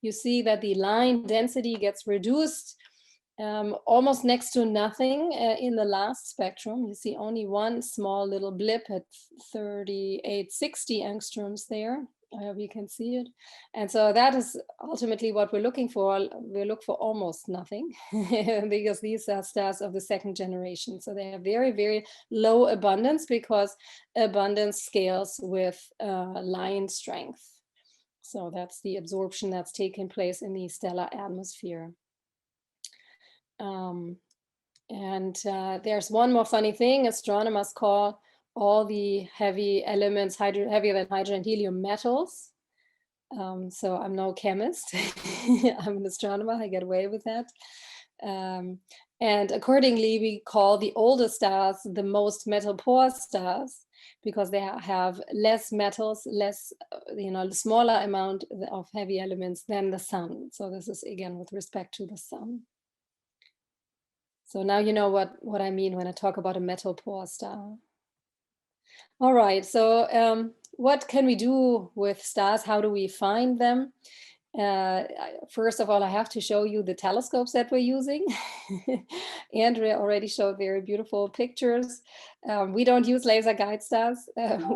you see that the line density gets reduced almost next to nothing in the last spectrum. You see only one small little blip at 3860 angstroms there. I hope you can see it. And so that is ultimately what we're looking for. We look for almost nothing because these are stars of the second generation. So they have very, very low abundance because abundance scales with line strength. So that's the absorption that's taking place in the stellar atmosphere. There's one more funny thing. Astronomers call all the heavy elements heavier than hydrogen and helium metals. So I'm no chemist. I'm an astronomer. I get away with that. And accordingly, we call the older stars the most metal-poor stars because they have less metals, less, smaller amount of heavy elements than the sun. So this is again with respect to the sun. So now you know what I mean when I talk about a metal-poor star. All right, so what can we do with stars? How do we find them? First of all, I have to show you the telescopes that we're using. Andrea already showed very beautiful pictures. We don't use laser guide stars.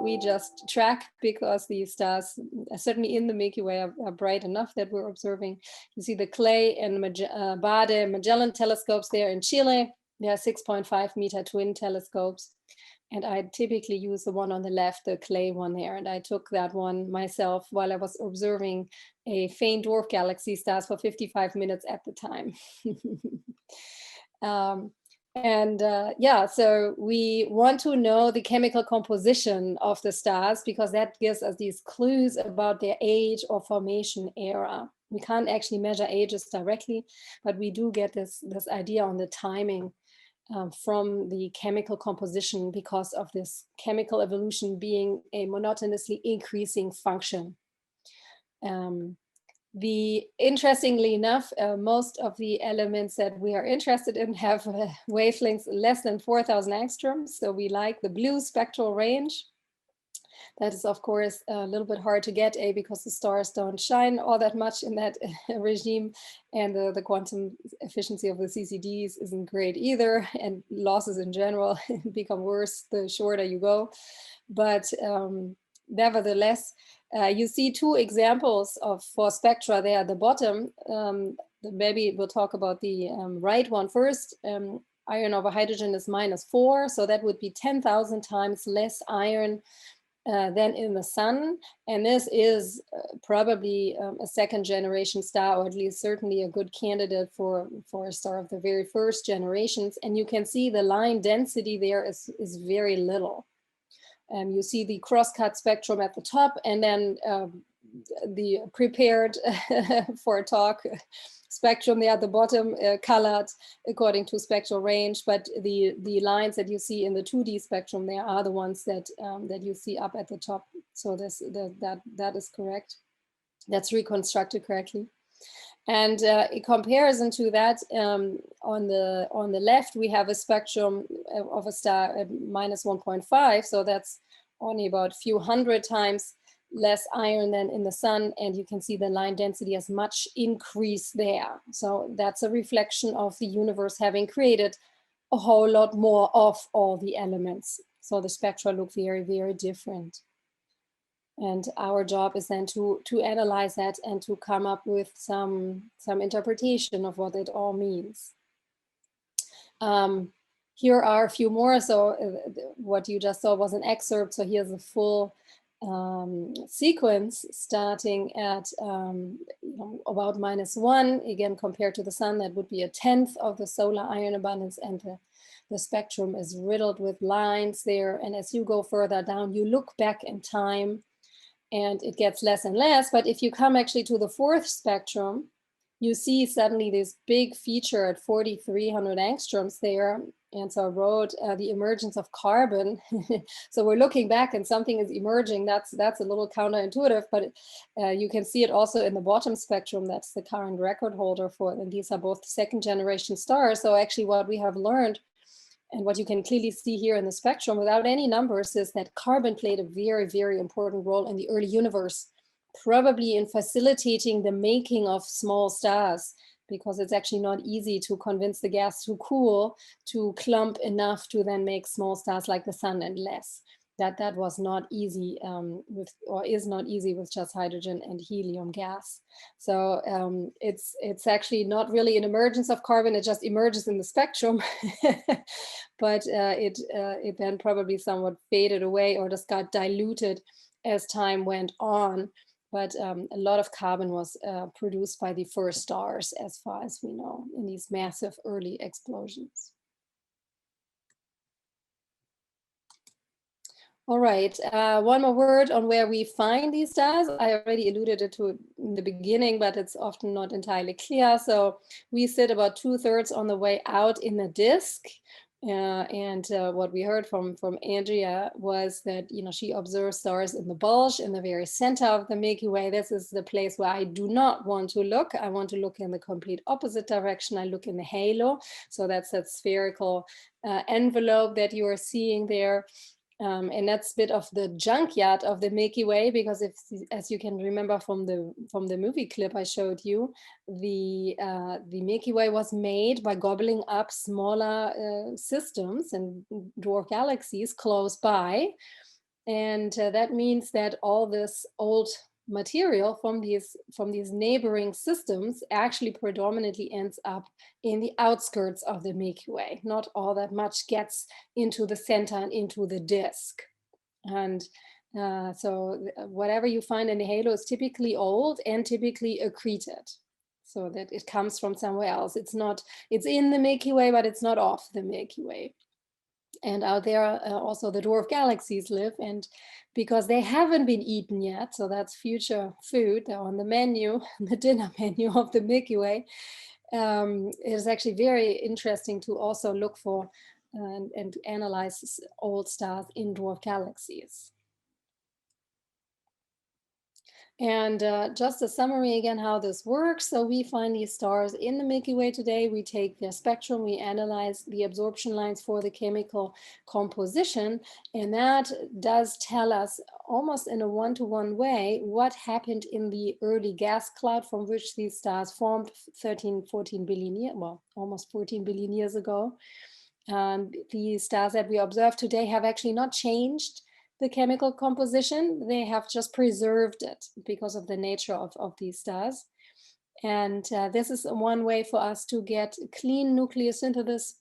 We just track because the stars, certainly in the Milky Way, are bright enough that we're observing. You see the Clay and Magellan telescopes there in Chile. They are 6.5 meter twin telescopes. And I typically use the one on the left, the Clay one there. And I took that one myself while I was observing a faint dwarf galaxy stars for 55 minutes at the time. Yeah, so we want to know the chemical composition of the stars because that gives us these clues about their age or formation era. We can't actually measure ages directly, but we do get this idea on the timing from the chemical composition because of this chemical evolution being a monotonously increasing function. Interestingly enough, most of the elements that we are interested in have wavelengths less than 4,000 angstroms. So we like the blue spectral range. That is, of course, a little bit hard to get, because the stars don't shine all that much in that regime, and the quantum efficiency of the CCDs isn't great either, and losses in general become worse the shorter you go. But nevertheless, you see two examples for spectra there at the bottom. Maybe we'll talk about the right one first. Iron over hydrogen is -4, so that would be 10,000 times less iron than in the sun. And this is probably a second generation star, or at least certainly a good candidate for a star of the very first generations. And you can see the line density there is very little. You see the crosscut spectrum at the top, and then the prepared for a talk spectrum there at the bottom, colored according to spectral range. But the lines that you see in the 2D spectrum there are the ones that that you see up at the top. So that is correct. That's reconstructed correctly. And in comparison to that, on the left, we have a spectrum of a star at -1.5. So that's only about a few hundred times less iron than in the sun. And you can see the line density has much increased there. So that's a reflection of the universe having created a whole lot more of all the elements. So the spectra look very, very different. And our job is then to analyze that and to come up with some interpretation of what it all means. Here are a few more. So what you just saw was an excerpt. So here's a full sequence starting at about -1. Again, compared to the sun, that would be 1/10 of the solar iron abundance, and the spectrum is riddled with lines there. And as you go further down, you look back in time, and it gets less and less. But if you come actually to the fourth spectrum, you see suddenly this big feature at 4,300 angstroms there. And so I wrote the emergence of carbon. So we're looking back and something is emerging. That's a little counterintuitive, but you can see it also in the bottom spectrum. That's the current record holder for, and these are both second generation stars. So actually what we have learned, and what you can clearly see here in the spectrum without any numbers, is that carbon played a very, very important role in the early universe. probably in facilitating the making of small stars, because it's actually not easy to convince the gas to cool to clump enough to then make small stars like the sun and less. That was not easy or is not easy with just hydrogen and helium gas. So it's actually not really an emergence of carbon, it just emerges in the spectrum. But it then probably somewhat faded away or just got diluted as time went on. But a lot of carbon was produced by the first stars, as far as we know, in these massive early explosions. All right, one more word on where we find these stars. I already alluded to it in the beginning, but it's often not entirely clear. So we sit about 2/3 on the way out in the disk. What we heard from Andrea was that, you know, she observes stars in the bulge in the very center of the Milky Way. This is the place where I do not want to look. I want to look in the complete opposite direction. I look in the halo. So that's that spherical envelope that you are seeing there. And that's a bit of the junkyard of the Milky Way, because if, as you can remember from the movie clip I showed you, the Milky Way was made by gobbling up smaller systems and dwarf galaxies close by, and that means that all this old material from these neighboring systems actually predominantly ends up in the outskirts of the Milky Way. Not all that much gets into the center and into the disk. And so whatever you find in the halo is typically old and typically accreted, so that it comes from somewhere else. It's in the Milky Way, but it's not off the Milky Way. And out there also the dwarf galaxies live, and because they haven't been eaten yet, so that's future food, they're on the menu, the dinner menu of the Milky Way. It is actually very interesting to also look for and analyze old stars in dwarf galaxies. And just a summary again how this works. So we find these stars in the Milky Way today. We take their spectrum, we analyze the absorption lines for the chemical composition, and that does tell us almost in a one-to-one way what happened in the early gas cloud from which these stars formed 13, 14 billion years, well, almost 14 billion years ago. The stars that we observe today have actually not changed the chemical composition, they have just preserved it because of the nature of these stars. And this is one way for us to get clean nucleosynthesis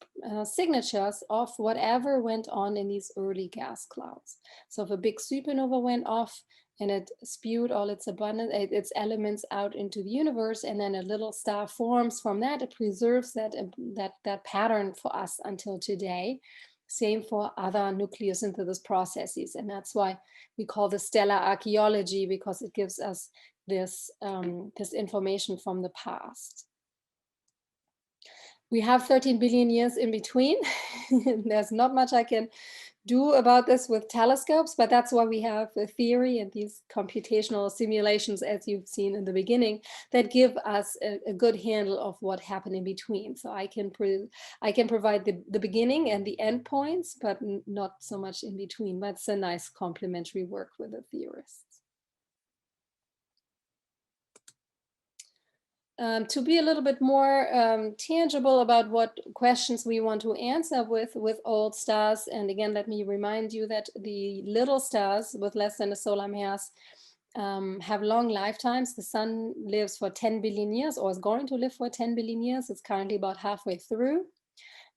signatures of whatever went on in these early gas clouds. So if a big supernova went off and it spewed all its elements out into the universe, and then a little star forms from that, it preserves that pattern for us until today. Same for other nucleosynthesis processes. And that's why we call this stellar archaeology, because it gives us this, this information from the past. We have 13 billion years in between. There's not much I can do about this with telescopes, but that's why we have a theory and these computational simulations, as you've seen in the beginning, that give us a good handle of what happened in between. So I can provide the beginning and the end points, but not so much in between. That's a nice complementary work with the theorists. To be a little bit more tangible about what questions we want to answer with old stars. And again, let me remind you that the little stars with less than a solar mass have long lifetimes. The sun lives for 10 billion years, or is going to live for 10 billion years. It's currently about halfway through.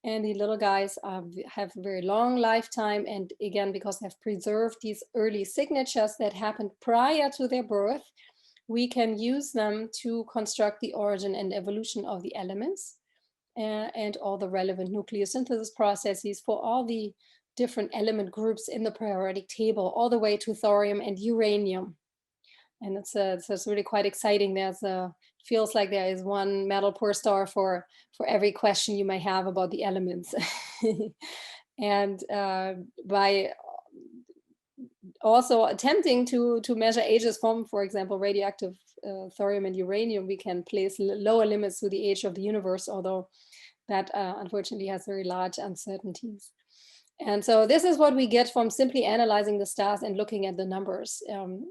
And the little guys have a very long lifetime. And again, because they've preserved these early signatures that happened prior to their birth, we can use them to construct the origin and evolution of the elements and all the relevant nucleosynthesis processes for all the different element groups in the periodic table, all the way to thorium and uranium. And it's really quite exciting. Feels like there is one metal per star for every question you may have about the elements. And by also attempting to measure ages from, for example, radioactive thorium and uranium, we can place lower limits to the age of the universe, although that unfortunately has very large uncertainties. And so this is what we get from simply analyzing the stars and looking at the numbers.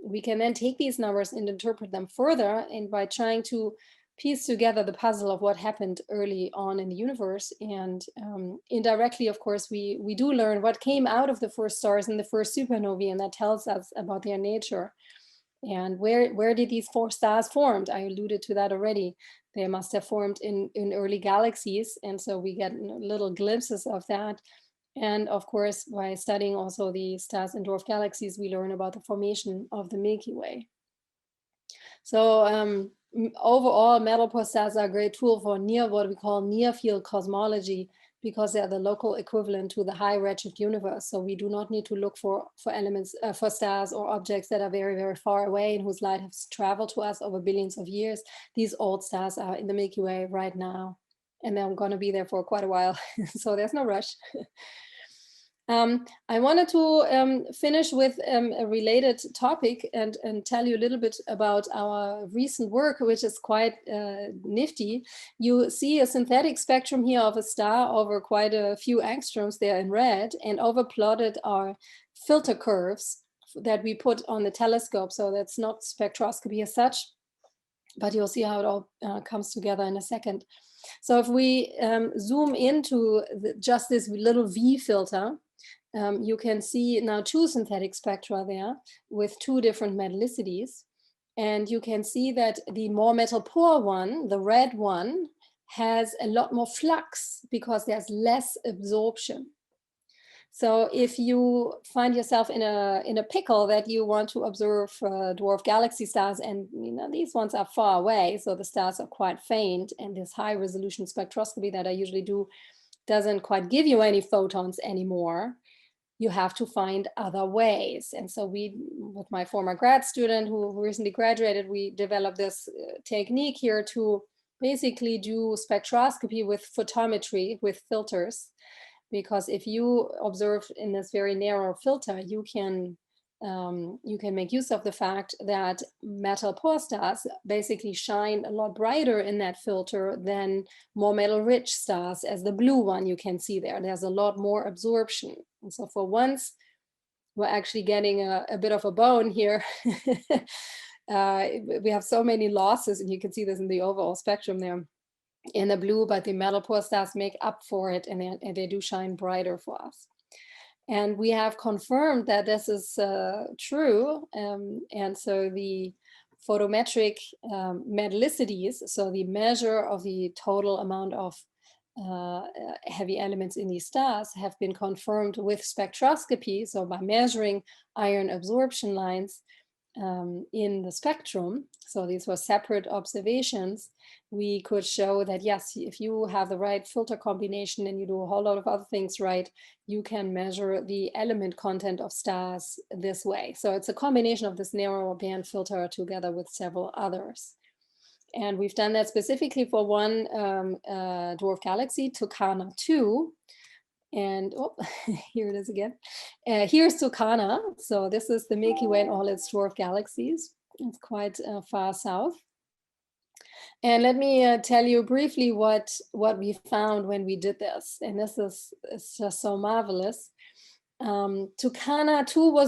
We can then take these numbers and interpret them further, and by trying to piece together the puzzle of what happened early on in the universe. And indirectly, of course, we do learn what came out of the first stars and the first supernovae, and that tells us about their nature. And where did these four stars formed? I alluded to that already. They must have formed in early galaxies. And so we get little glimpses of that. And of course, by studying also the stars in dwarf galaxies, we learn about the formation of the Milky Way. So overall, metal poor stars are a great tool for what we call near field cosmology, because they are the local equivalent to the high redshift universe. So we do not need to look for elements, for stars or objects that are very, very far away and whose light has traveled to us over billions of years. These old stars are in the Milky Way right now, and they're going to be there for quite a while. So there's no rush. I wanted to finish with a related topic and tell you a little bit about our recent work, which is quite nifty. You see a synthetic spectrum here of a star over quite a few angstroms there in red, and overplotted are filter curves that we put on the telescope. So that's not spectroscopy as such, but you'll see how it all comes together in a second. So if we zoom into just this little V filter, you can see now two synthetic spectra there with two different metallicities. And you can see that the more metal poor one, the red one, has a lot more flux because there's less absorption. So if you find yourself in a pickle that you want to observe dwarf galaxy stars, and these ones are far away, so the stars are quite faint, and this high resolution spectroscopy that I usually do doesn't quite give you any photons anymore, you have to find other ways. And so with my former grad student who recently graduated, we developed this technique here to basically do spectroscopy with photometry, with filters. Because if you observe in this very narrow filter, you can make use of the fact that metal poor stars basically shine a lot brighter in that filter than more metal rich stars, as the blue one you can see there. There's a lot more absorption. And so for once, we're actually getting a bit of a bone here. We have so many losses, and you can see this in the overall spectrum there in the blue, but the metal poor stars make up for it, and they do shine brighter for us. And we have confirmed that this is true. And so the photometric metallicities, so the measure of the total amount of heavy elements in these stars, have been confirmed with spectroscopy. So by measuring iron absorption lines in the spectrum, so these were separate observations, we could show that yes, if you have the right filter combination and you do a whole lot of other things right, you can measure the element content of stars this way. So it's a combination of this narrow band filter together with several others. And we've done that specifically for one dwarf galaxy, Tucana 2. And oh, here it is again. Here's Tucana. So this is the Milky Way and all its dwarf galaxies. It's quite far south. And let me tell you briefly what we found when we did this. And this is just so marvelous. Tucana 2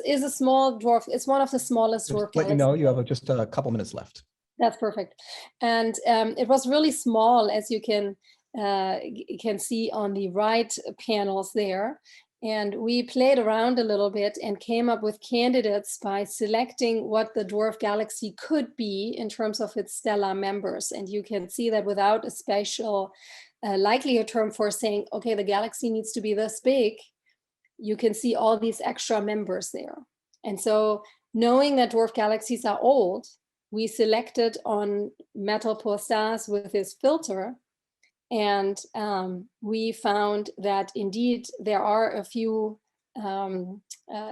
is a small dwarf. It's one of the smallest dwarf galaxies. Let you know, you have just a couple minutes left. That's perfect. And it was really small, as you can see on the right panels there. And we played around a little bit and came up with candidates by selecting what the dwarf galaxy could be in terms of its stellar members. And you can see that without a special likelihood term for saying, okay, the galaxy needs to be this big, you can see all these extra members there. And so knowing that dwarf galaxies are old, we selected on metal poor stars with this filter. And we found that indeed there are a few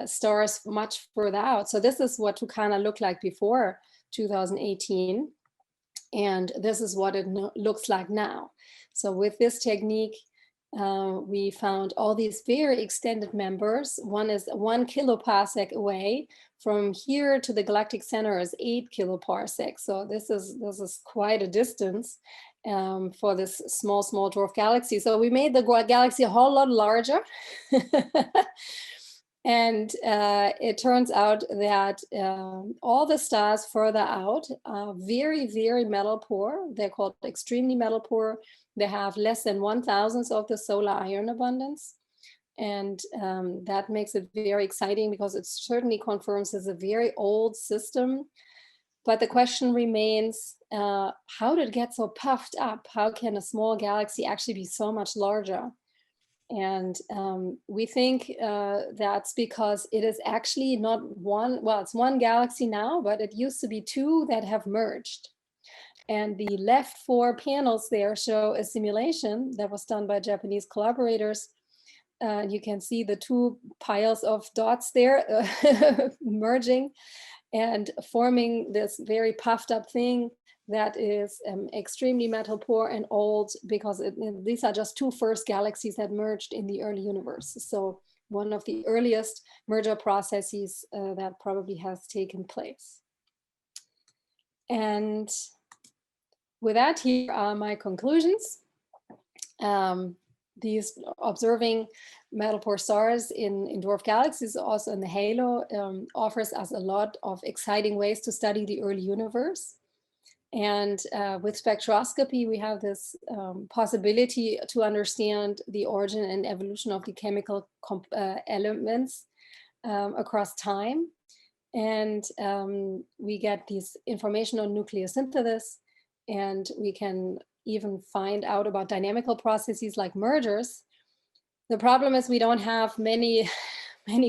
stars much further out. So this is what Tucana looked like before 2018. And this is what it looks like now. So with this technique, we found all these very extended members. One is 1 kiloparsec away. From here to the galactic center is 8 kiloparsecs. So this is quite a distance. for this small dwarf galaxy. So we made the galaxy a whole lot larger. And it turns out that all the stars further out are very, very metal poor. They're called extremely metal poor. They have less than 1,000th of the solar iron abundance. And that makes it very exciting because it certainly confirms it's a very old system. But the question remains, how did it get so puffed up? How can a small galaxy actually be so much larger? And we think that's because it is actually not one, well, it's one galaxy now, but it used to be two that have merged. And the left 4 panels there show a simulation that was done by Japanese collaborators. You can see the 2 piles of dots there merging and forming this very puffed up thing that is extremely metal poor and old, because these are just 2 first galaxies that merged in the early universe. So one of the earliest merger processes that probably has taken place. And with that, here are my conclusions. These observing metal poor stars in dwarf galaxies, also in the halo, offers us a lot of exciting ways to study the early universe. And with spectroscopy, we have this possibility to understand the origin and evolution of the chemical elements across time. And we get this information on nucleosynthesis, and we can even find out about dynamical processes like mergers. The problem is we don't have many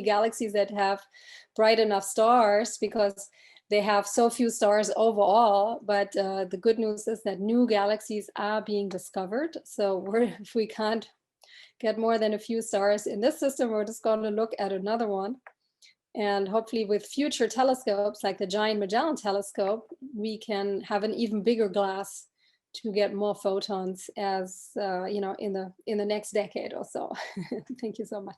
galaxies that have bright enough stars, because they have so few stars overall. But the good news is that new galaxies are being discovered. So if we can't get more than a few stars in this system, we're just going to look at another one. And hopefully with future telescopes, like the giant Magellan telescope, we can have an even bigger glass to get more photons, as you know, in the next decade or so. Thank you so much.